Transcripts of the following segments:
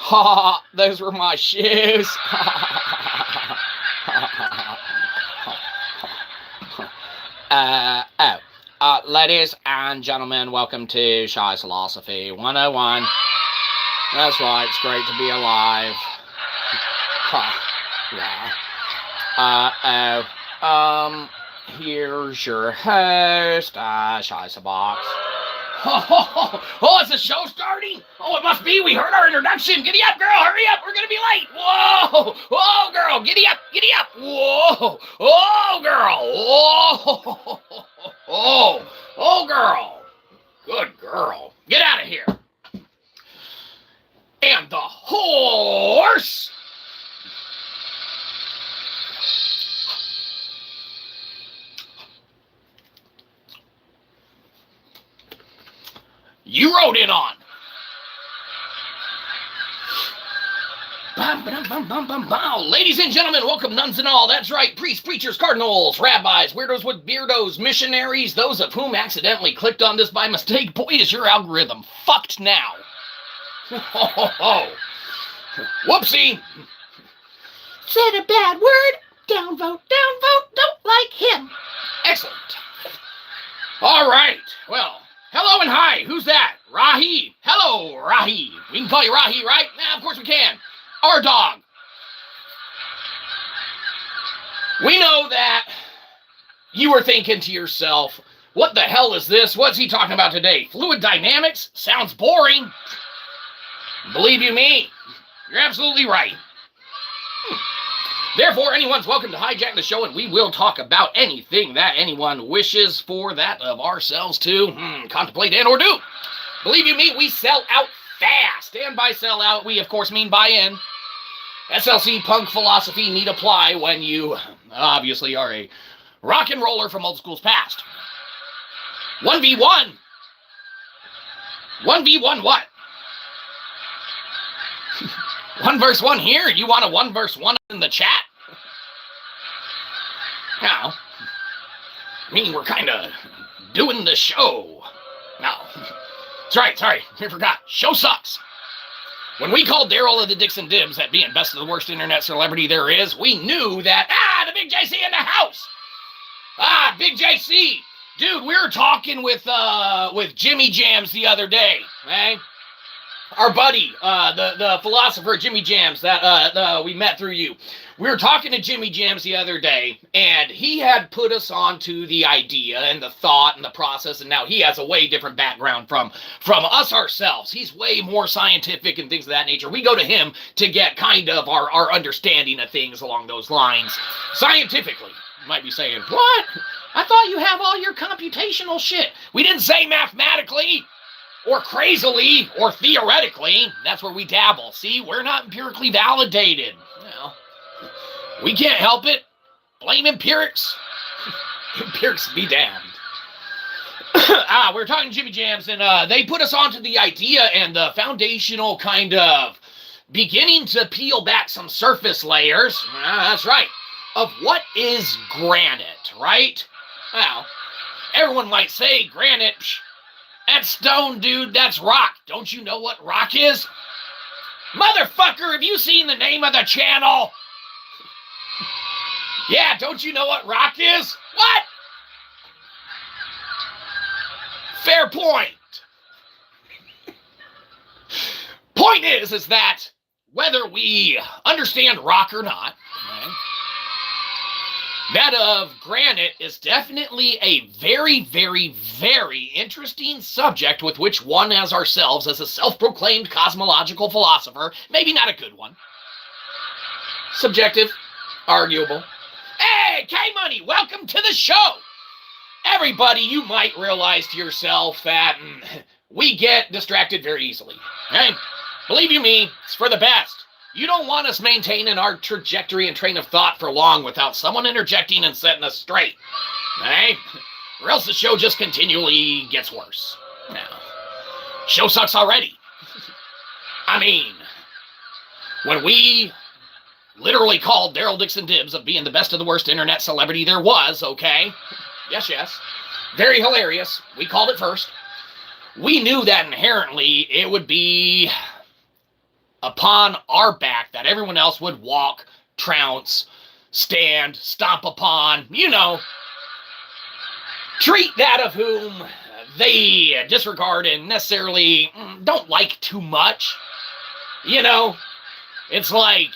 Ha, those were my shoes. Ladies and gentlemen, welcome to Shyzalosophy 101. That's right, it's great to be alive. Yeah. Here's your host, Shyzabox. Oh, is the show starting? Oh, it must be. We heard our introduction. Giddy up, girl. Hurry up. We're going to be late. Whoa. Whoa, girl. Giddy up. Giddy up. Whoa. Oh, girl. Whoa. Oh, girl. Good girl. Get out of here. And the horse. You wrote in on. Ladies and gentlemen, welcome nuns and all. That's right, priests, preachers, cardinals, rabbis, weirdos with beardos, missionaries, those of whom accidentally clicked on this by mistake. Boy, is your algorithm fucked now. Whoopsie. Said a bad word. Downvote, don't like him. Excellent. All right, well. Hello and hi, who's that? Rahi. Hello, Rahi. We can call you Rahi, right? Nah, of course we can. Our dog. We know that you were thinking to yourself, what the hell is this? What's he talking about today? Fluid dynamics? Sounds boring. Believe you me, you're absolutely right. Therefore, anyone's welcome to hijack the show, and we will talk about anything that anyone wishes for that of ourselves to contemplate and or do. Believe you me, we sell out fast. And by sell out, we of course mean buy in. SLC punk philosophy need apply when you obviously are a rock and roller from old school's past. 1v1. 1v1 what? 1 verse 1 here? You want a 1 verse 1 in the chat? Now, I mean, we're kind of doing the show. No. That's right, sorry, I forgot. Show sucks. When we called Daryl of the Dixon Dibs at being best of the worst internet celebrity there is, we knew that, the Big JC in the house. Big JC. Dude, we were talking with Jimmy Jamz the other day, okay? Our buddy, the philosopher Jimmy Jamz that we met through you. We were talking to Jimmy Jamz the other day, and he had put us onto the idea and the thought and the process, and now he has a way different background from us ourselves. He's way more scientific and things of that nature. We go to him to get kind of our understanding of things along those lines. Scientifically, you might be saying, what? I thought you have all your computational shit. We didn't say mathematically. Or crazily, or theoretically. That's where we dabble. See, we're not empirically validated. Well, we can't help it. Blame empirics. Empirics be damned. We were talking to Jimmy Jamz, and they put us onto the idea and the foundational kind of beginning to peel back some surface layers. That's right. Of what is granite, right? Well, everyone might say granite... That's stone, dude. That's rock. Don't you know what rock is? Motherfucker, have you seen the name of the channel? Yeah, don't you know what rock is? What? Fair point. Point is that whether we understand rock or not, that of granite is definitely a very, very, very interesting subject with which one as ourselves, as a self-proclaimed cosmological philosopher, maybe not a good one. Subjective, arguable. Hey, K-Money, welcome to the show. Everybody, you might realize to yourself that we get distracted very easily. Okay? Believe you me, it's for the best. You don't want us maintaining our trajectory and train of thought for long without someone interjecting and setting us straight. Okay? Or else the show just continually gets worse. Now, show sucks already. I mean, when we literally called Daryl Dixon Dibs of being the best of the worst internet celebrity there was, okay? Yes. Very hilarious. We called it first. We knew that inherently it would be upon our back that everyone else would walk, trounce, stand, stomp upon, treat that of whom they disregard and necessarily don't like too much. It's like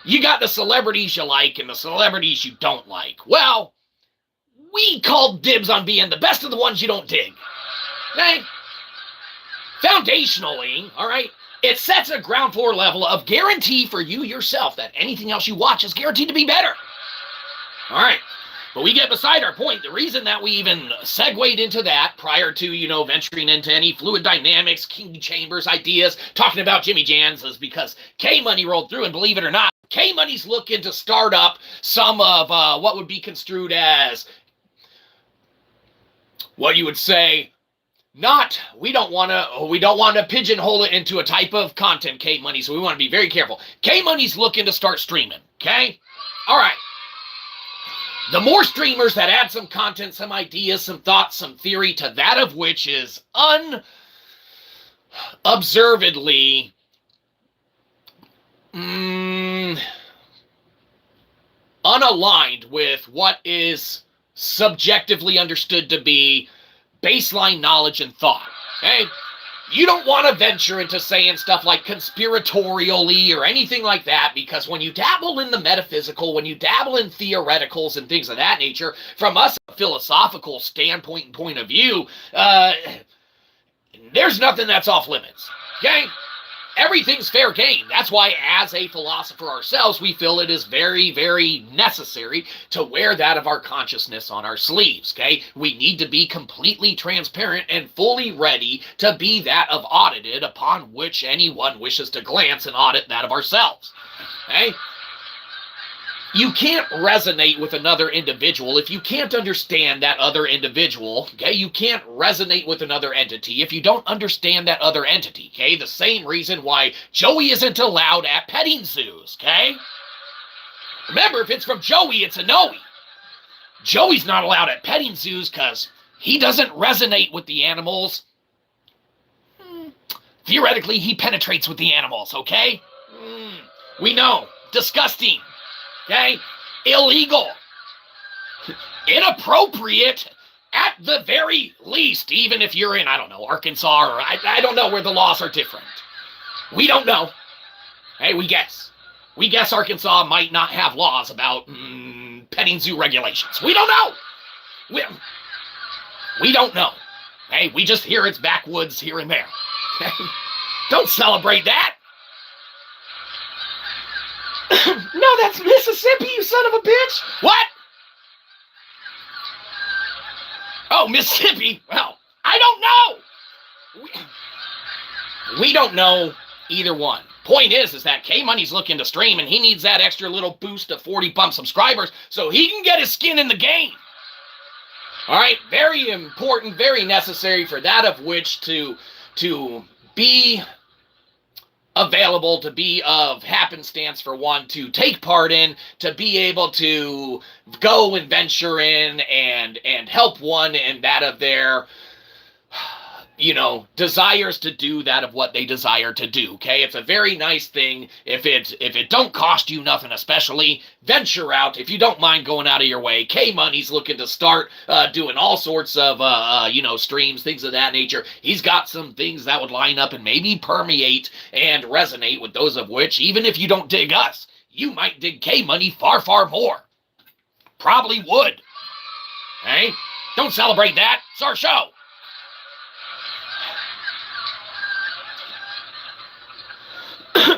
you got the celebrities you like and the celebrities you don't like. Well, we call dibs on being the best of the ones you don't dig. Okay? Foundationally, all right, it sets a ground floor level of guarantee for you yourself that anything else you watch is guaranteed to be better. All right. But we get beside our point. The reason that we even segued into that prior to, venturing into any fluid dynamics, King Chambers ideas, talking about Jimmy Jamz is because K-Money rolled through, and believe it or not, K-Money's looking to start up some of what would be construed as, what you would say, we don't want to pigeonhole it into a type of content, K-Money, so we want to be very careful. K-Money's looking to start streaming, okay? All right. The more streamers that add some content, some ideas, some thoughts, some theory to that of which is unobservedly unaligned with what is subjectively understood to be baseline knowledge and thought, okay? You don't want to venture into saying stuff like conspiratorially or anything like that, because when you dabble in the metaphysical, when you dabble in theoreticals and things of that nature, from us a philosophical standpoint and point of view, there's nothing that's off limits, okay? Everything's fair game. That's why, as a philosopher ourselves, we feel it is very, very necessary to wear that of our consciousness on our sleeves, okay? We need to be completely transparent and fully ready to be that of audited upon which anyone wishes to glance and audit that of ourselves, okay? You can't resonate with another individual if you can't understand that other individual, okay? You can't resonate with another entity if you don't understand that other entity, okay? The same reason why Joey isn't allowed at petting zoos, okay? Remember, if it's from Joey, it's a no-y. Joey's not allowed at petting zoos because he doesn't resonate with the animals. Theoretically, he penetrates with the animals, okay? We know. Disgusting. Okay? Illegal. Inappropriate at the very least, even if you're in, I don't know, Arkansas, or I don't know where the laws are different. We don't know. Hey, we guess. We guess Arkansas might not have laws about petting zoo regulations. We don't know. We don't know. Hey, we just hear it's backwoods here and there. Don't celebrate that. No, that's Mississippi, you son of a bitch. What? Oh, Mississippi? Well, I don't know. We don't know either one. Point is that K-Money's looking to stream, and he needs that extra little boost of 40 pump subscribers so he can get his skin in the game. All right? Very important, very necessary for that of which to be available, to be of happenstance for one to take part in, to be able to go and venture in and help one in that of their, desires to do that of what they desire to do, okay? It's a very nice thing. If it don't cost you nothing, especially, venture out. If you don't mind going out of your way, K-Money's looking to start doing all sorts of, streams, things of that nature. He's got some things that would line up and maybe permeate and resonate with those of which, even if you don't dig us, you might dig K-Money far, far more. Probably would. Hey? Don't celebrate that. It's our show.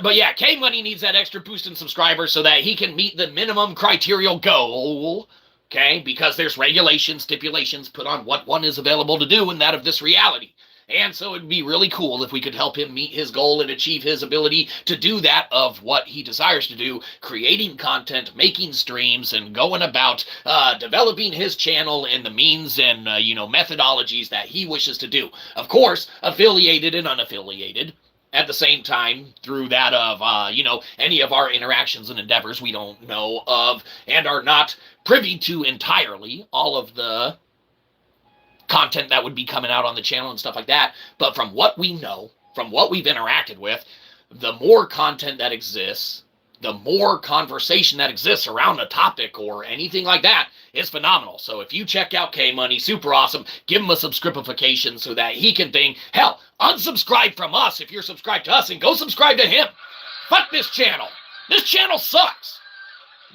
But yeah, K-Money needs that extra boost in subscribers so that he can meet the minimum criterial goal, okay? Because there's regulations, stipulations put on what one is available to do in that of this reality. And so it'd be really cool if we could help him meet his goal and achieve his ability to do that of what he desires to do, creating content, making streams, and going about developing his channel in the means and, methodologies that he wishes to do. Of course, affiliated and unaffiliated. At the same time, through that of, any of our interactions and endeavors, we don't know of and are not privy to entirely all of the content that would be coming out on the channel and stuff like that. But from what we know, from what we've interacted with, the more content that exists, the more conversation that exists around a topic or anything like that is phenomenal. So if you check out K-Money, super awesome. Give him a subscribification so that he can think, hell, unsubscribe from us if you're subscribed to us and go subscribe to him. Fuck this channel. This channel sucks.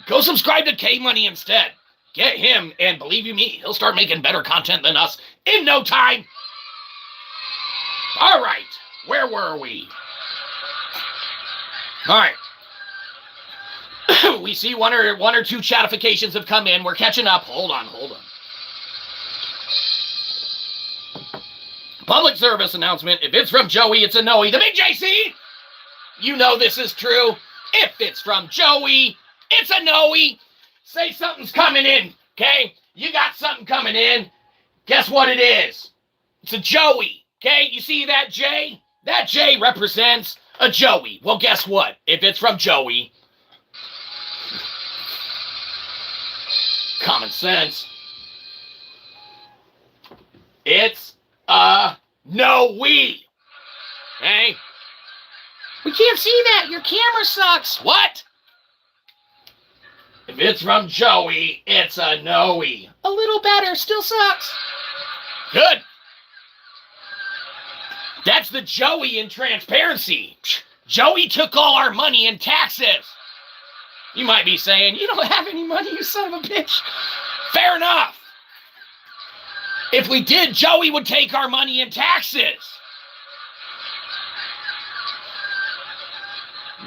Go subscribe to K-Money instead. Get him, and believe you me, he'll start making better content than us in no time. All right, where were we? All right. We see one or two chatifications have come in. We're catching up. Hold on. Public service announcement. If it's from Joey, it's a Noe. The big JC! You know this is true. If it's from Joey, it's a Noe. Say something's coming in, okay? You got something coming in. Guess what it is? It's a Joey, okay? You see that J? That J represents a Joey. Well, guess what? If it's from Joey, common sense, it's a Noe. Hey? We can't see that. Your camera sucks. What? If it's from Joey, it's a Noe. A little better. Still sucks. Good. That's the Joey in transparency. Joey took all our money in taxes. You might be saying, you don't have any money, you son of a bitch. Fair enough. If we did, Joey would take our money in taxes.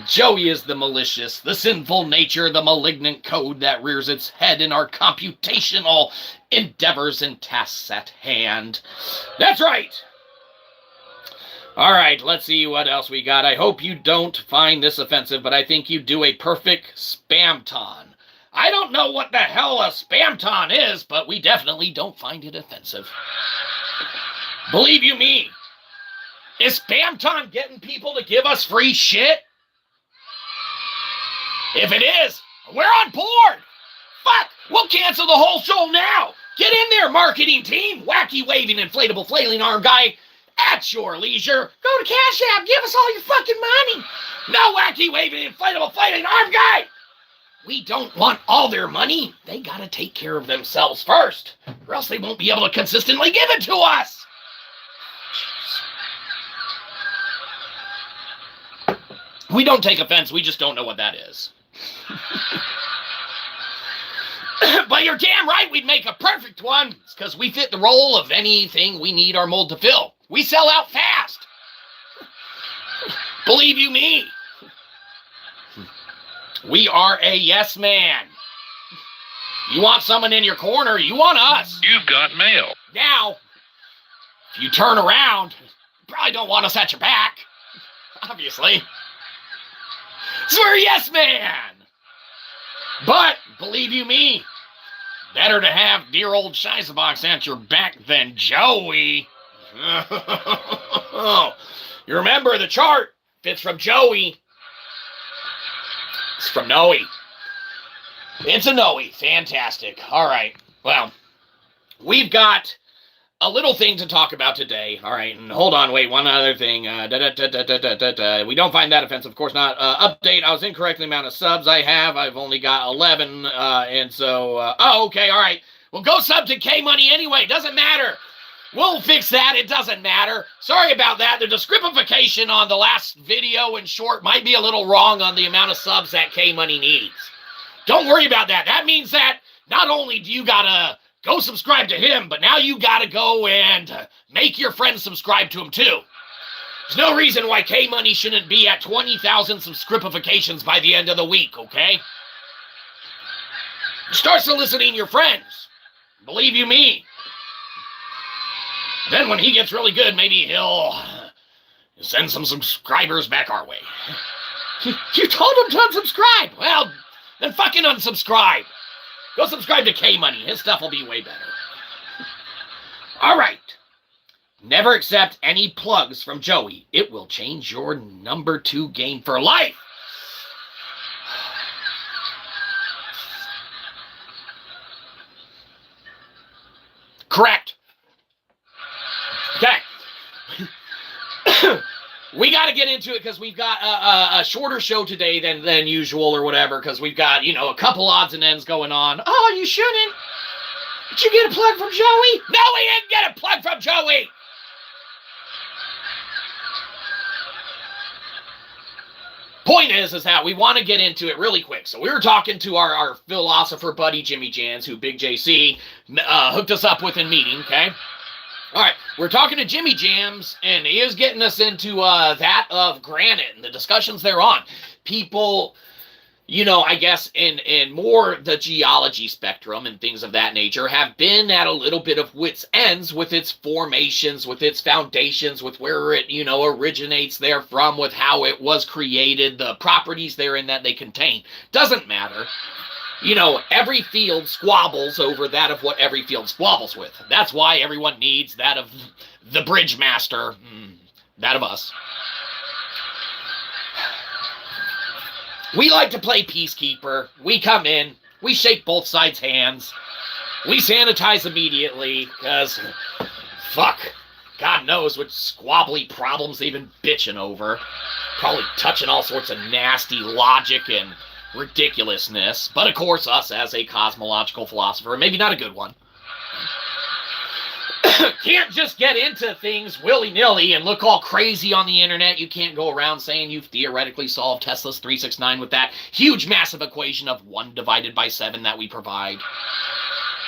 Joey is the malicious, the sinful nature, the malignant code that rears its head in our computational endeavors and tasks at hand. That's right. All right, let's see what else we got. I hope you don't find this offensive, but I think you do a perfect spam-ton. I don't know what the hell a spam-ton is, but we definitely don't find it offensive. Believe you me, is spam-ton getting people to give us free shit? If it is, we're on board. Fuck, we'll cancel the whole show now. Get in there, marketing team. Wacky waving inflatable flailing arm guy. At your leisure. Go to Cashapp. Give us all your fucking money. No wacky waving inflatable flailing arm guy. We don't want all their money. They gotta take care of themselves first, or else they won't be able to consistently give it to us. We don't take offense. We just don't know what that is. But you're damn right we'd make a perfect one. It's because we fit the role of anything we need our mold to fill. We sell out fast. Believe you me. We are a yes man. You want someone in your corner, you want us. You've got mail. Now, if you turn around, you probably don't want us at your back. Obviously. So we're a yes man. But, believe you me, better to have dear old Shyzabox at your back than Joey. You remember the chart? If it's from Joey, it's from Noe. It's a Noe. Fantastic. All right. Well, we've got a little thing to talk about today. All right. And hold on. Wait. One other thing. We don't find that offensive. Of course not. Update. I was incorrect in the amount of subs I have. I've only got 11. And so, oh, okay. All right. Well, go sub to K-Money anyway. Doesn't matter. We'll fix that. It doesn't matter. Sorry about that. The descriptification on the last video in short might be a little wrong on the amount of subs that K-Money needs. Don't worry about that. That means that not only do you gotta go subscribe to him, but now you gotta go and make your friends subscribe to him too. There's no reason why K-Money shouldn't be at 20,000 subscripifications by the end of the week, okay? Start soliciting your friends. Believe you me. Then when he gets really good, maybe he'll send some subscribers back our way. You told him to unsubscribe. Well, then fucking unsubscribe. Go subscribe to K-Money. His stuff will be way better. All right. Never accept any plugs from Joey. It will change your number 2 game for life. Correct. Okay. we got to get into it because we've got a shorter show today than usual or whatever, because we've got, you know, a couple odds and ends going on. Oh, you shouldn't. Did you get a plug from Joey? No, we didn't get a plug from Joey. Point is that we want to get into it really quick. So we were talking to our philosopher buddy, Jimmy Jamz, who Big JC hooked us up with in meeting, okay? All right, we're talking to Jimmy Jamz, and he is getting us into that of Granite and the discussions thereon. People, you know, I guess in more the geology spectrum and things of that nature have been at a little bit of wit's ends with its formations, with its foundations, with where it, you know, originates therefrom, with how it was created, the properties therein that they contain. Doesn't matter. You know, every field squabbles over that of what every field squabbles with. That's why everyone needs that of the bridge master, that of us. We like to play peacekeeper. We come in, we shake both sides' hands, we sanitize immediately, because, fuck, God knows what squabbly problems they've been bitching over. Probably touching all sorts of nasty logic and ridiculousness, but of course us as a cosmological philosopher, maybe not a good one, can't just get into things willy-nilly and look all crazy on the internet. You can't go around saying you've theoretically solved Tesla's 369 with that huge massive equation of 1 divided by 7 that we provide.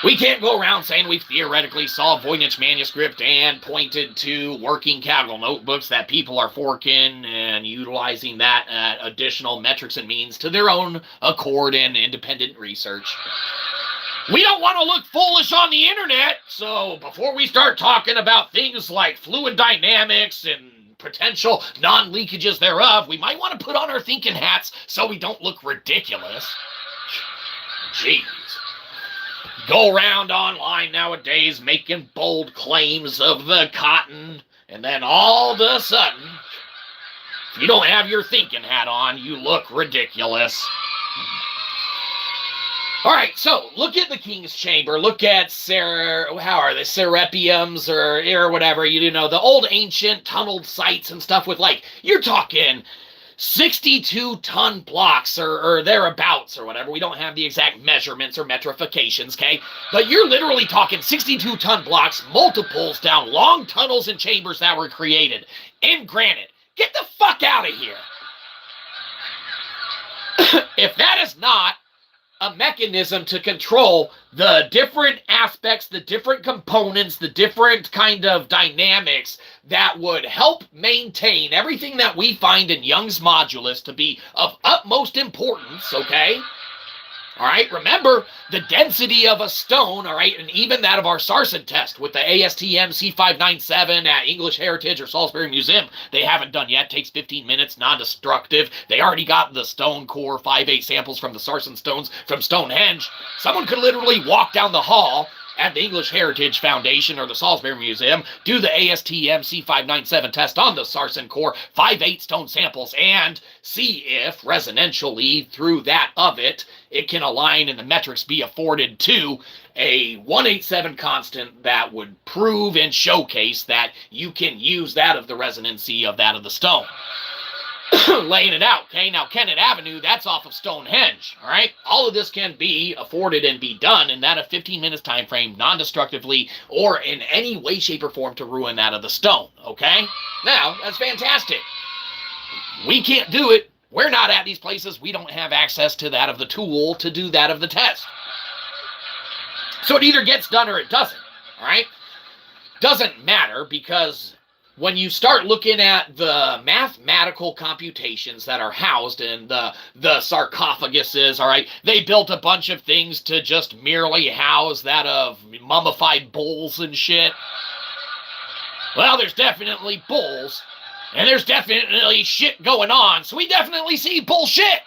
We can't go around saying we've theoretically solved Voynich manuscript and pointed to working Kaggle notebooks that people are forking and utilizing that additional metrics and means to their own accord and independent research. We don't want to look foolish on the internet, so before we start talking about things like fluid dynamics and potential non-leakages thereof, we might want to put on our thinking hats so we don't look ridiculous. Jeez. Go around online nowadays making bold claims of the cotton, and then all of a sudden, if you don't have your thinking hat on, you look ridiculous. All right, so look at the King's Chamber. Look at Serapeums or whatever, you know, the old ancient tunneled sites and stuff with, like, you're talking 62-ton blocks or thereabouts or whatever. We don't have the exact measurements or metrifications, okay? But you're literally talking 62-ton blocks, multiples down long tunnels and chambers that were created in granite. Get the fuck out of here. If that is not a mechanism to control the different aspects, the different components, the different kind of dynamics that would help maintain everything that we find in Young's modulus to be of utmost importance, okay? All right, remember the density of a stone, all right, and even that of our Sarsen test with the ASTM C597 at English Heritage or Salisbury Museum. They haven't done yet. Takes 15 minutes, non-destructive. They already got the stone core 5/8 samples from the Sarsen stones from Stonehenge. Someone could literally walk down the hall at the English Heritage Foundation or the Salisbury Museum, do the ASTM C597 test on the Sarsen core 5/8 stone samples and see if resonantially through that of it can align and the metrics be afforded to a 187 constant that would prove and showcase that you can use that of the resonancy of that of the stone. Laying it out, okay? Now, Kennett Avenue, that's off of Stonehenge, all right? All of this can be afforded and be done in that of 15 minutes time frame, non-destructively, or in any way, shape, or form to ruin that of the stone, okay? Now, that's fantastic. We can't do it. We're not at these places. We don't have access to that of the tool to do that of the test. So it either gets done or it doesn't, all right? Doesn't matter because when you start looking at the mathematical computations that are housed in the sarcophaguses, all right, they built a bunch of things to just merely house that of mummified bulls and shit. Well, there's definitely bulls, and there's definitely shit going on, so we definitely see bullshit.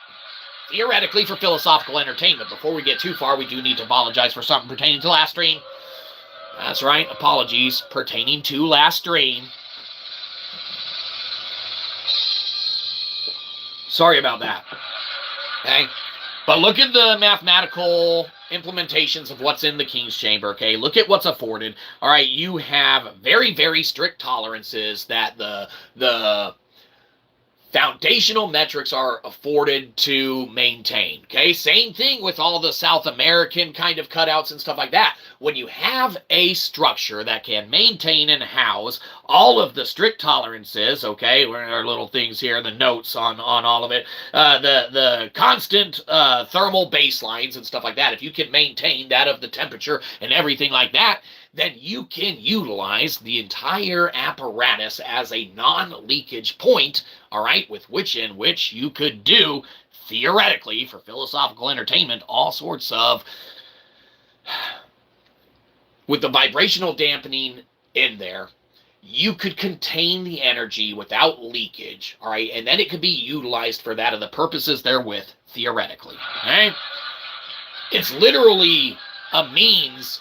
Theoretically, for philosophical entertainment. Before we get too far, we do need to apologize for something pertaining to last stream. That's right, apologies pertaining to last stream. Sorry about that, okay? But look at the mathematical implementations of what's in the King's Chamber, okay? Look at what's afforded. All right, you have very, very strict tolerances that the foundational metrics are afforded to maintain. Okay, same thing with all the South American kind of cutouts and stuff like that. When you have a structure that can maintain and house all of the strict tolerances, okay, where are little things here, the notes on all of it, the constant thermal baselines and stuff like that, if you can maintain that of the temperature and everything like that, then you can utilize the entire apparatus as a non-leakage point, all right, with which you could do, theoretically, for philosophical entertainment, all sorts of, with the vibrational dampening in there, you could contain the energy without leakage, all right, and then it could be utilized for that of the purposes therewith, theoretically, okay? It's literally a means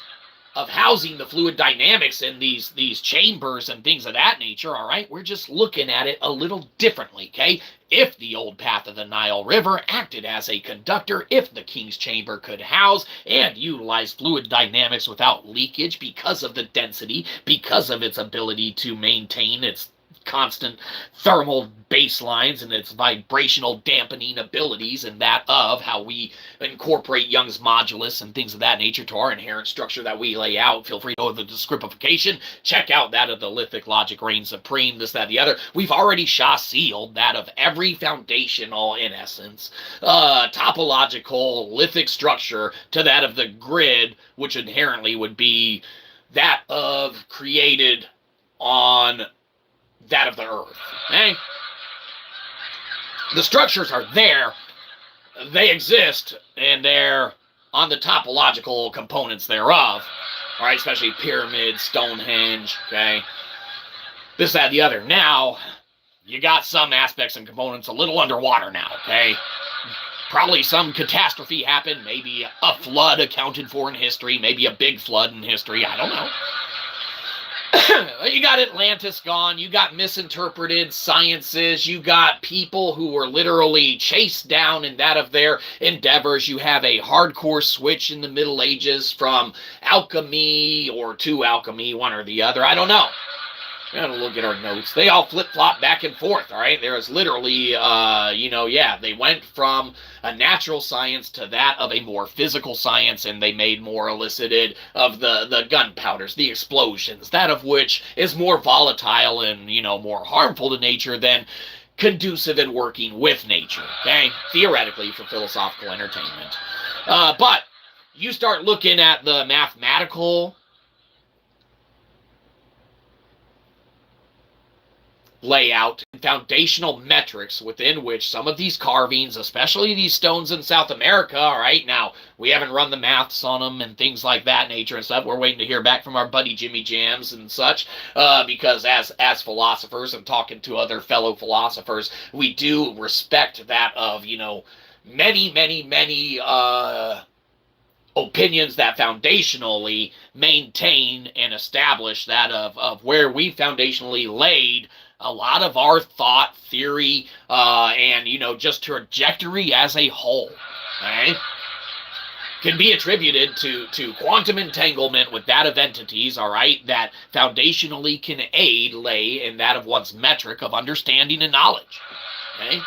of housing the fluid dynamics in these chambers and things of that nature, all right? We're just looking at it a little differently, okay? If the old path of the Nile River acted as a conductor, if the King's Chamber could house and utilize fluid dynamics without leakage because of the density, because of its ability to maintain its constant thermal baselines and its vibrational dampening abilities, and that of how we incorporate Young's modulus and things of that nature to our inherent structure that we lay out. Feel free to go to the descriptification, check out that of the Lithic Logic Reign Supreme, this, that, the other. We've already sealed that of every foundational, in essence, topological lithic structure to that of the grid, which inherently would be that of created on that of the earth, okay? The structures are there, they exist, and they're on the topological components thereof, all right, especially pyramids, Stonehenge, okay? This, that, the other. Now, you got some aspects and components a little underwater now, okay? Probably some catastrophe happened, maybe a flood accounted for in history, maybe a big flood in history, I don't know. You got Atlantis gone, you got misinterpreted sciences, you got people who were literally chased down in that of their endeavors. You have a hardcore switch in the Middle Ages from alchemy or to alchemy, one or the other, I don't know. We gotta look at our notes. They all flip-flop back and forth, all right? There is literally, they went from a natural science to that of a more physical science, and they made more elicited of the gunpowders, the explosions, that of which is more volatile and, more harmful to nature than conducive in working with nature, okay? Theoretically, for philosophical entertainment. But you start looking at the mathematical layout and foundational metrics within which some of these carvings, especially these stones in South America, all right, now, we haven't run the maths on them and things like that nature and stuff. We're waiting to hear back from our buddy Jimmy Jamz and such, because as philosophers and talking to other fellow philosophers, we do respect that of, many opinions that foundationally maintain and establish that of where we foundationally laid a lot of our thought, theory, and, just trajectory as a whole, okay, can be attributed to quantum entanglement with that of entities, all right, that foundationally can lay in that of one's metric of understanding and knowledge, okay?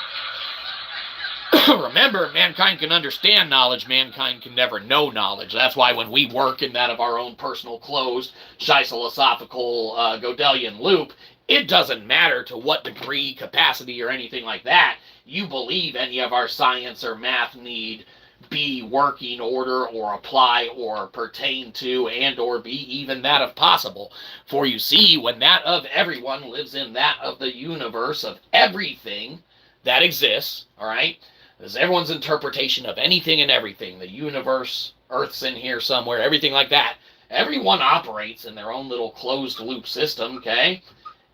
Remember, mankind can understand knowledge, mankind can never know knowledge. That's why when we work in that of our own personal closed, Shyzalosophical Godelian loop, it doesn't matter to what degree, capacity, or anything like that you believe any of our science or math need be working order or apply or pertain to and or be even that of possible. For you see, when that of everyone lives in that of the universe of everything that exists, all right, there's everyone's interpretation of anything and everything, the universe, Earth's in here somewhere, everything like that. Everyone operates in their own little closed loop system, okay?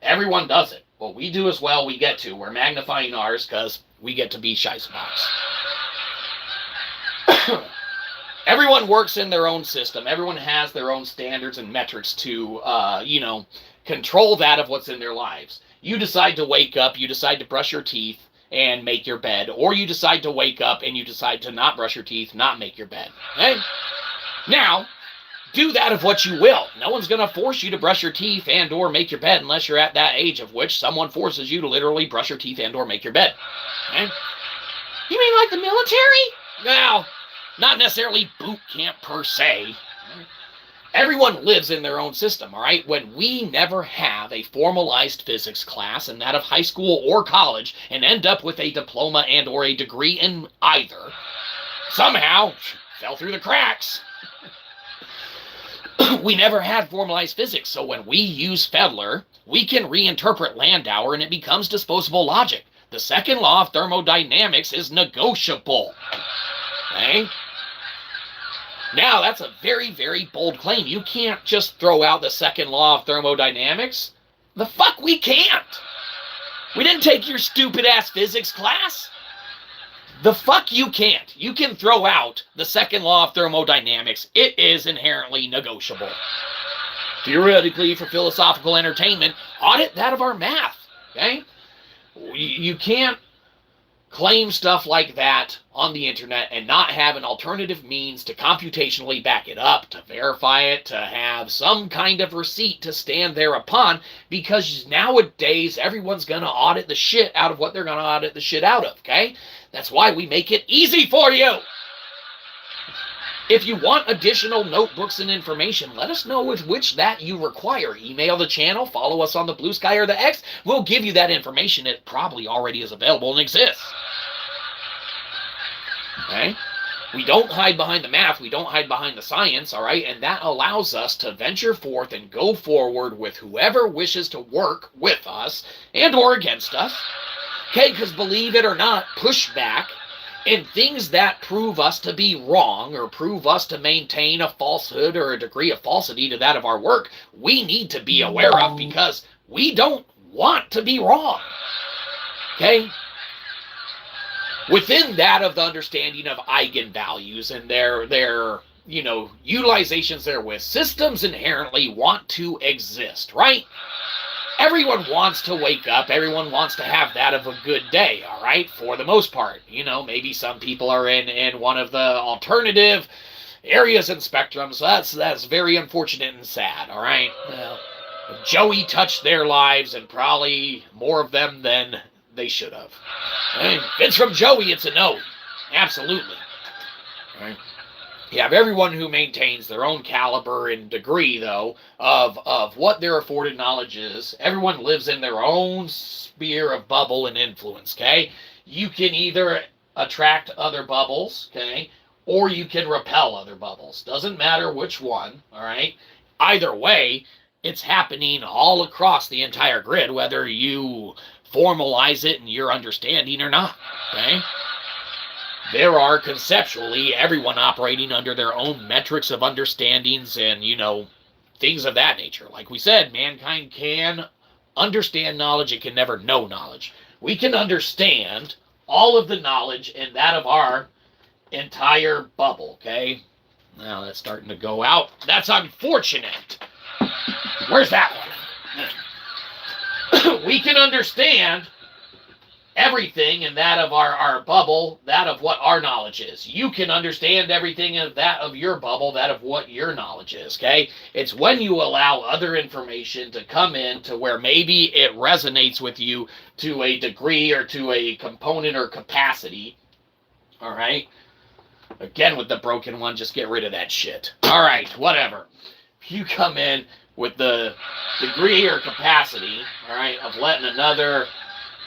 Everyone does it. What we do as well, we get to. We're magnifying ours because we get to be Shyzabox. Everyone works in their own system. Everyone has their own standards and metrics to, control that of what's in their lives. You decide to wake up, you decide to brush your teeth and make your bed, or you decide to wake up and you decide to not brush your teeth, not make your bed. Okay? Now, do that of what you will. No one's going to force you to brush your teeth and or make your bed unless you're at that age of which someone forces you to literally brush your teeth and or make your bed. Okay? You mean like the military? Well, not necessarily boot camp per se. Everyone lives in their own system, all right? When we never have a formalized physics class in that of high school or college and end up with a diploma and or a degree in either, somehow fell through the cracks. We never had formalized physics, so when we use Fedler, we can reinterpret Landauer and it becomes disposable logic. The second law of thermodynamics is negotiable. Okay? Now, that's a very, very bold claim. You can't just throw out the second law of thermodynamics. The fuck we can't. We didn't take your stupid-ass physics class. The fuck you can't. You can throw out the second law of thermodynamics. It is inherently negotiable. Theoretically, for philosophical entertainment, audit that of our math. Okay? You can't claim stuff like that on the internet and not have an alternative means to computationally back it up, to verify it, to have some kind of receipt to stand thereupon, because nowadays everyone's going to audit the shit out of what they're going to audit the shit out of, okay? That's why we make it easy for you. If you want additional notebooks and information, let us know which that you require. Email the channel, follow us on the Bluesky or the X. We'll give you that information. It probably already is available and exists. Okay? We don't hide behind the math. We don't hide behind the science, all right? And that allows us to venture forth and go forward with whoever wishes to work with us and or against us. Okay? Because believe it or not, pushback and things that prove us to be wrong or prove us to maintain a falsehood or a degree of falsity to that of our work, we need to be aware of because we don't want to be wrong. Okay? Within that of the understanding of eigenvalues and their utilizations therewith, systems inherently want to exist, right? Everyone wants to wake up. Everyone wants to have that of a good day, all right, for the most part. Maybe some people are in one of the alternative areas and spectrums. So that's very unfortunate and sad, all right? Well, Joey touched their lives and probably more of them than they should have. If it's from Joey, it's a no. Absolutely. All right. You have everyone who maintains their own caliber and degree, though, of what their afforded knowledge is. Everyone lives in their own sphere of bubble and influence, okay? You can either attract other bubbles, okay, or you can repel other bubbles. Doesn't matter which one, all right? Either way, it's happening all across the entire grid, whether you formalize it in your understanding or not, okay? There are conceptually everyone operating under their own metrics of understandings and, things of that nature. Like we said, mankind can understand knowledge. It can never know knowledge. We can understand all of the knowledge in that of our entire bubble, okay? Now that's starting to go out. That's unfortunate. Where's that one? We can understand everything in that of our bubble, that of what our knowledge is. You can understand everything of that of your bubble, that of what your knowledge is, okay? It's when you allow other information to come in to where maybe it resonates with you to a degree or to a component or capacity, all right? Again, with the broken one, just get rid of that shit. All right, whatever. If you come in with the degree or capacity, all right, of letting another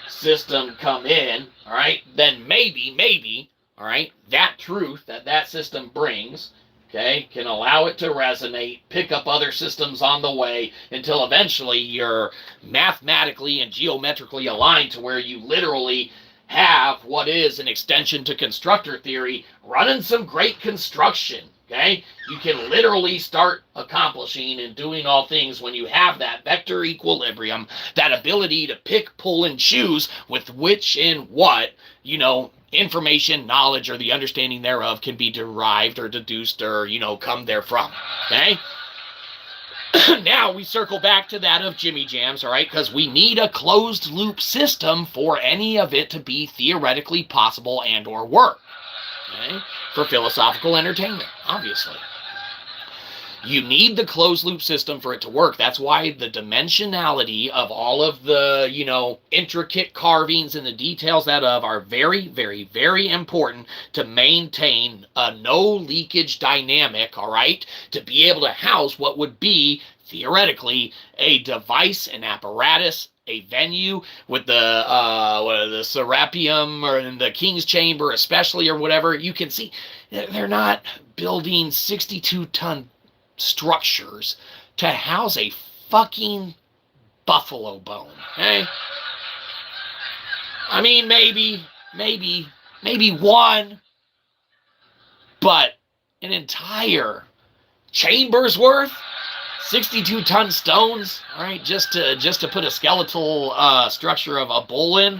system come in, all right, then maybe, all right, that truth that system brings, okay, can allow it to resonate, pick up other systems on the way until eventually you're mathematically and geometrically aligned to where you literally have what is an extension to constructor theory running some great construction, okay? You can literally start accomplishing and doing all things when you have that vector equilibrium, that ability to pick, pull, and choose with which and what, information, knowledge, or the understanding thereof can be derived or deduced or, come therefrom, okay? Now we circle back to that of Jimmy Jamz, all right, because we need a closed loop system for any of it to be theoretically possible and or work, okay, for philosophical entertainment, obviously. You need the closed loop system for it to work. That's why the dimensionality of all of the, intricate carvings and the details thereof are very, very, very important to maintain a no leakage dynamic, all right? To be able to house what would be, theoretically, a device, an apparatus, a venue with the Serapeum or in the King's Chamber especially or whatever. You can see they're not building 62-ton structures to house a fucking buffalo bone, okay? I mean, maybe one, but an entire chamber's worth, 62-ton stones, all right, just to put a skeletal structure of a bull in.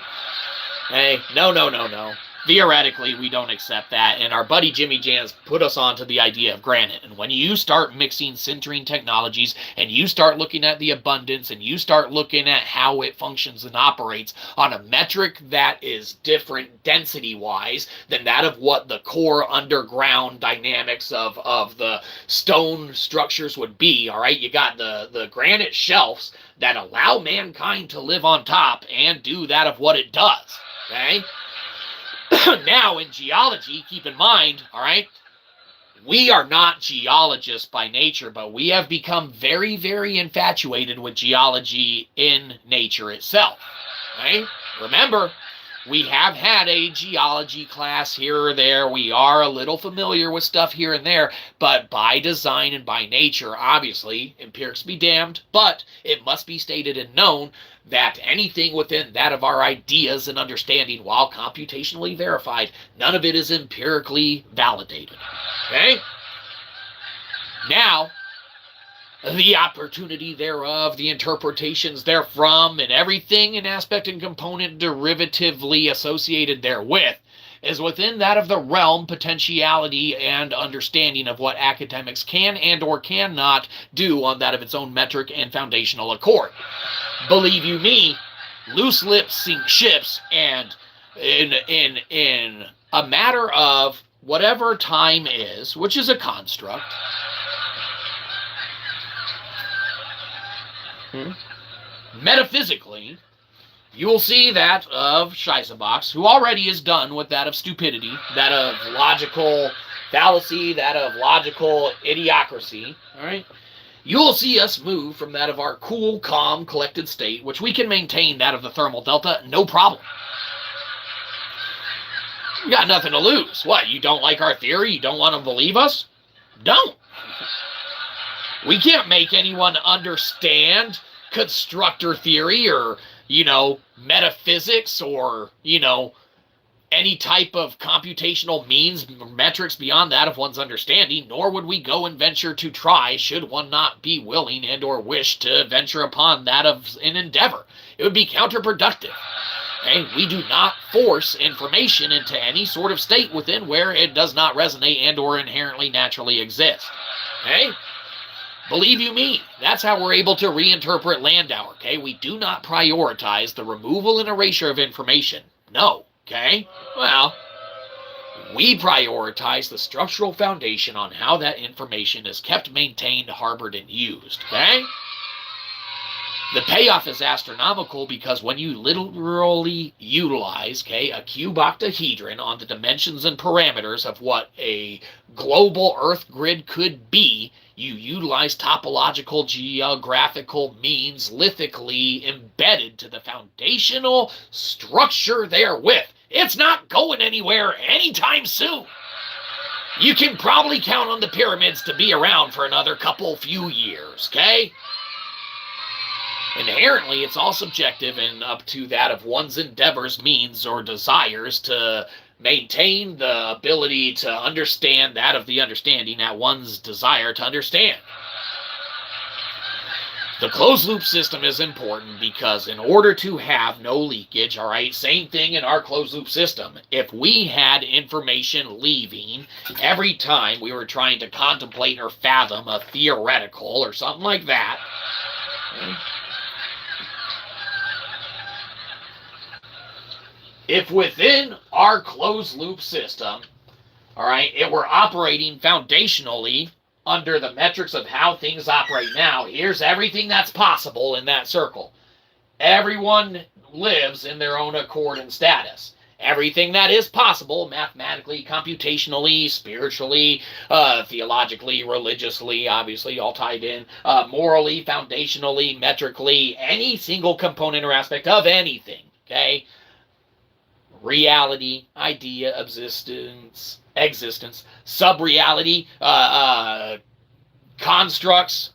Hey, no. Theoretically, we don't accept that, and our buddy Jimmy Jamz put us onto the idea of granite. And when you start mixing sintering technologies, and you start looking at the abundance, and you start looking at how it functions and operates on a metric that is different density-wise than that of what the core underground dynamics of the stone structures would be, all right? You got the granite shelves that allow mankind to live on top and do that of what it does, okay? Now, in geology, keep in mind, all right, we are not geologists by nature, but we have become very, very infatuated with geology in nature itself, right? Remember, we have had a geology class here or there. We are a little familiar with stuff here and there, but by design and by nature, obviously, empirics be damned, but it must be stated and known that anything within that of our ideas and understanding, while computationally verified, none of it is empirically validated. Okay? Now, the opportunity thereof, the interpretations therefrom, and everything in aspect and component derivatively associated therewith is within that of the realm, potentiality, and understanding of what academics can and or cannot do on that of its own metric and foundational accord. Believe you me, loose lips sink ships, and in a matter of whatever time is, which is a construct, metaphysically, you will see that of Shyzabox, who already is done with that of stupidity, that of logical fallacy, that of logical idiocracy, all right? You will see us move from that of our cool, calm, collected state, which we can maintain that of the thermal delta, no problem. You got nothing to lose. What, you don't like our theory? You don't want to believe us? Don't. We can't make anyone understand constructor theory or, metaphysics or, any type of computational means, metrics beyond that of one's understanding, nor would we go and venture to try should one not be willing and or wish to venture upon that of an endeavor. It would be counterproductive. Okay? We do not force information into any sort of state within where it does not resonate and or inherently naturally exist. Okay? Believe you me, that's how we're able to reinterpret Landauer, okay? We do not prioritize the removal and erasure of information. No. Okay? Well, we prioritize the structural foundation on how that information is kept, maintained, harbored, and used. Okay? The payoff is astronomical because when you literally utilize, a cube octahedron on the dimensions and parameters of what a global Earth grid could be, you utilize topological geographical means lithically embedded to the foundational structure therewith. It's not going anywhere anytime soon. You can probably count on the pyramids to be around for another few years, okay? Inherently, it's all subjective and up to that of one's endeavors, means, or desires to maintain the ability to understand that of the understanding at one's desire to understand. The closed loop system is important because in order to have no leakage, all right, same thing in our closed loop system. If we had information leaving every time we were trying to contemplate or fathom a theoretical or something like that, if within our closed loop system, all right, it were operating foundationally under the metrics of how things operate now, here's everything that's possible in that circle. Everyone lives in their own accord and status. Everything that is possible, mathematically, computationally, spiritually, theologically, religiously, obviously, all tied in, morally, foundationally, metrically, any single component or aspect of anything, okay? Reality, idea, existence, sub-reality, constructs,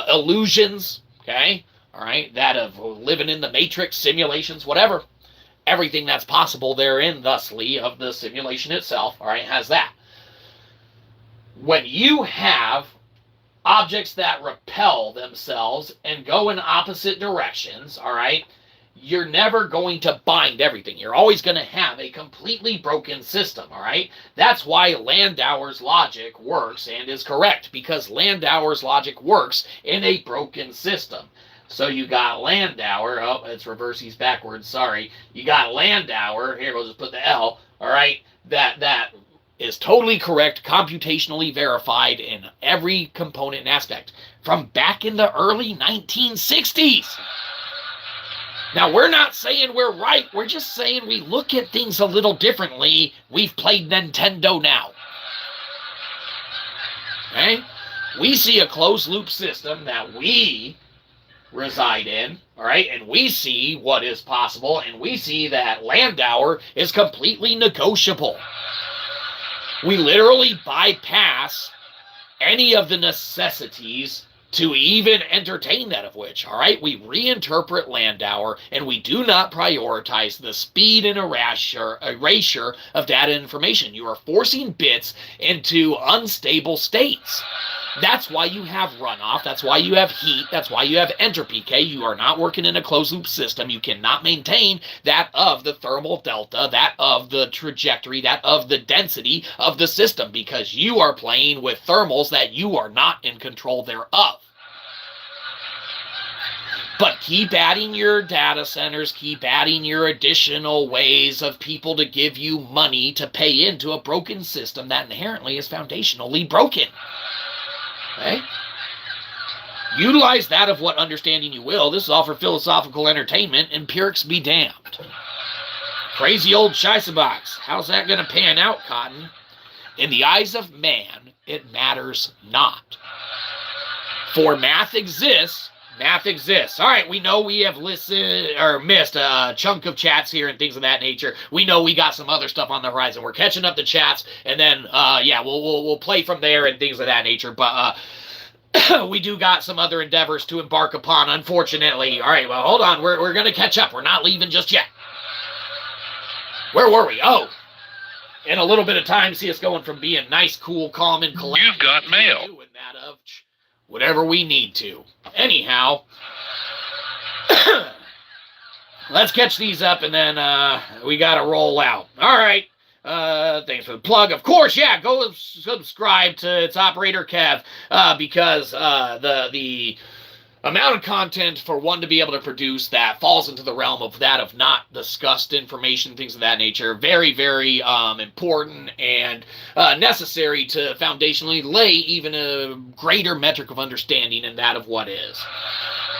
illusions, okay? All right, that of living in the matrix, simulations, whatever. Everything that's possible therein, thusly, of the simulation itself, all right, has that. When you have objects that repel themselves and go in opposite directions, all right, you're never going to bind everything. You're always going to have a completely broken system, all right? That's why Landauer's logic works and is correct, because Landauer's logic works in a broken system. So you got Landauer, oh, it's reverses backwards, sorry. You got Landauer, here we'll just put the L, all right? That is totally correct, computationally verified in every component and aspect from back in the early 1960s. Now, we're not saying we're right, we're just saying we look at things a little differently. We've played Nintendo now. Okay? We see a closed-loop system that we reside in, all right, and we see what is possible, and we see that Landauer is completely negotiable. We literally bypass any of the necessities to even entertain that of which, all right? We reinterpret Landauer, and we do not prioritize the speed and erasure of data information. You are forcing bits into unstable states. That's why you have runoff. That's why you have heat. That's why you have entropy, okay? You are not working in a closed-loop system. You cannot maintain that of the thermal delta, that of the trajectory, that of the density of the system, because you are playing with thermals that you are not in control thereof. But keep adding your data centers, keep adding your additional ways of people to give you money to pay into a broken system that inherently is foundationally broken. Okay? Utilize that of what understanding you will. This is all for philosophical entertainment. Empirics be damned. Crazy old Shyzabox. How's that going to pan out, Cotton? In the eyes of man, it matters not. For math exists. Math exists. All right, we know we have listened or missed a chunk of chats here and things of that nature. We know we got some other stuff on the horizon. We're catching up the chats, and then yeah, we'll play from there and things of that nature. But we do got some other endeavors to embark upon, unfortunately. All right, well, hold on. We're gonna catch up. We're not leaving just yet. Where were we? Oh, in a little bit of time, see us going from being nice, cool, calm, and collected. You've got mail. And that of whatever we need to. Anyhow, let's catch these up, and then we got to roll out. All right. Thanks for the plug. Of course, yeah, go subscribe to its operator Kev, because the amount of content for one to be able to produce that falls into the realm of that of not discussed information, things of that nature, very, very important and necessary to foundationally lay even a greater metric of understanding in that of what is.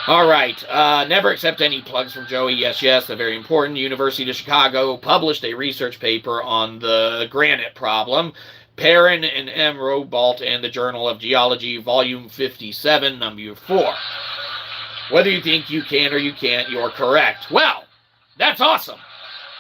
All right, never accept any plugs from Joey. Yes, a very important. University of Chicago published a research paper on the granite problem. Perrin and M. Robalt and the Journal of Geology, Volume 57, Number 4. Whether you think you can or you can't, you're correct. Well, that's awesome.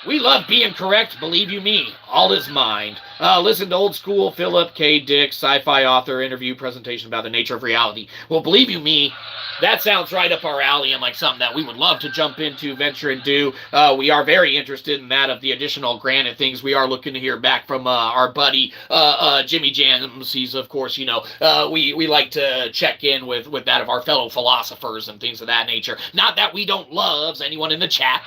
We love being correct, believe you me. All is mind. Listen to old school Philip K. Dick, sci-fi author, interview presentation about the nature of reality. Well, believe you me, that sounds right up our alley and like something that we would love to jump into, venture, and do. We are very interested in that of the additional granite things. We are looking to hear back from our buddy Jimmy Jamz. He's, of course, you know, we like to check in with that of our fellow philosophers and things of that nature. Not that we don't love anyone in the chat.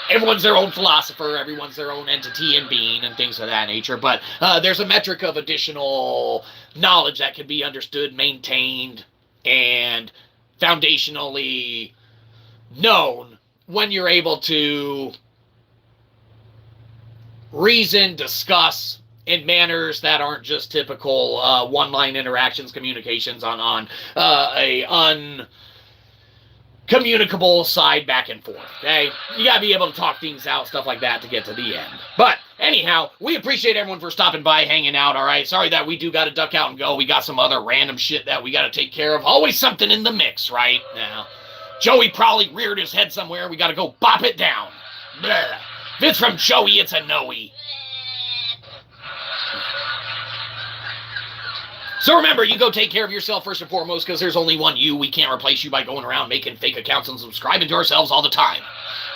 Everyone's their own philosopher, everyone's their own entity and being and things of that nature, but there's a metric of additional knowledge that can be understood, maintained, and foundationally known when you're able to reason, discuss, in manners that aren't just typical one-line interactions, communications on a uncommunicable side back and forth, okay? You gotta be able to talk things out, stuff like that, to get to the end. But anyhow, we appreciate everyone for stopping by, hanging out, all right? Sorry that we do gotta duck out and go. We got some other random shit that we gotta take care of. Always something in the mix, right? Now, Joey probably reared his head somewhere. We gotta go bop it down. Blah. If it's from Joey, it's a no-y. So remember, you go take care of yourself first and foremost, because there's only one you. We can't replace you by going around making fake accounts and subscribing to ourselves all the time.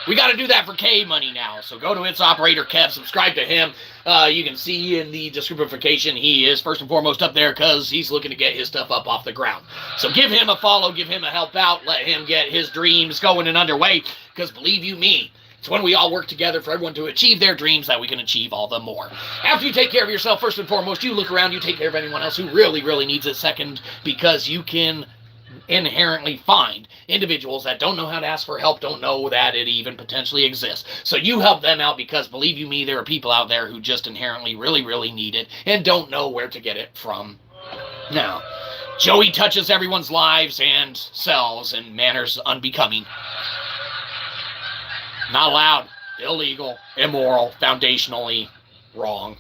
We got to do that for K Money now. So go to its operator, Kev, subscribe to him. You can see in the descriptification he is first and foremost up there because he's looking to get his stuff up off the ground. So give him a follow, give him a help out, let him get his dreams going and underway, because believe you me, it's when we all work together for everyone to achieve their dreams that we can achieve all the more. After you take care of yourself, first and foremost, you look around, you take care of anyone else who really, really needs it second, because you can inherently find individuals that don't know how to ask for help, don't know that it even potentially exists. So you help them out, because believe you me, there are people out there who just inherently really, really need it and don't know where to get it from. Now, Joey touches everyone's lives and selves in manners unbecoming. Not allowed, illegal, immoral, foundationally wrong.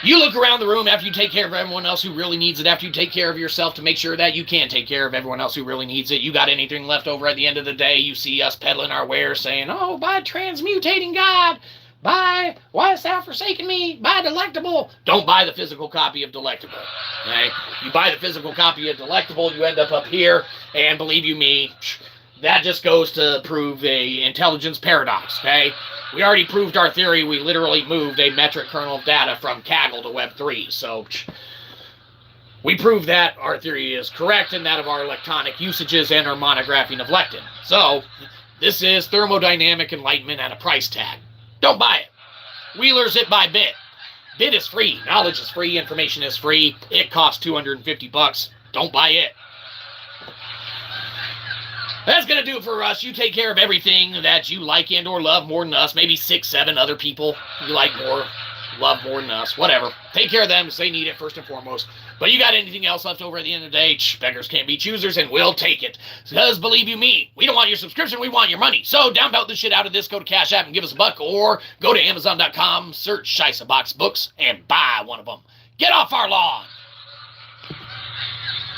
You look around the room after you take care of everyone else who really needs it, after you take care of yourself to make sure that you can take care of everyone else who really needs it. You got anything left over at the end of the day, you see us peddling our wares saying, oh, buy Transmutating God, buy Why Hast Thou Forsaken Me, buy Delectable. Don't buy the physical copy of Delectable, okay? You buy the physical copy of Delectable, you end up here, and believe you me, that just goes to prove a intelligence paradox, okay? We already proved our theory. We literally moved a metric kernel of data from Kaggle to Web3. So we proved that our theory is correct and that of our electronic usages and our monographing of lectin. So this is thermodynamic enlightenment at a price tag. Don't buy it. Wheelers it by bit. Bit is free. Knowledge is free. Information is free. It costs $250. Don't buy it. That's going to do it for us. You take care of everything that you like and or love more than us. Maybe 6, 7 other people you like more, love more than us. Whatever. Take care of them because they need it first and foremost. But you got anything else left over at the end of the day, beggars can't be choosers, and we'll take it. Because believe you me, we don't want your subscription, we want your money. So downvote the shit out of this. Go to Cashapp and give us a buck, or go to Amazon.com, search Shyzabox books, and buy one of them. Get off our lawn.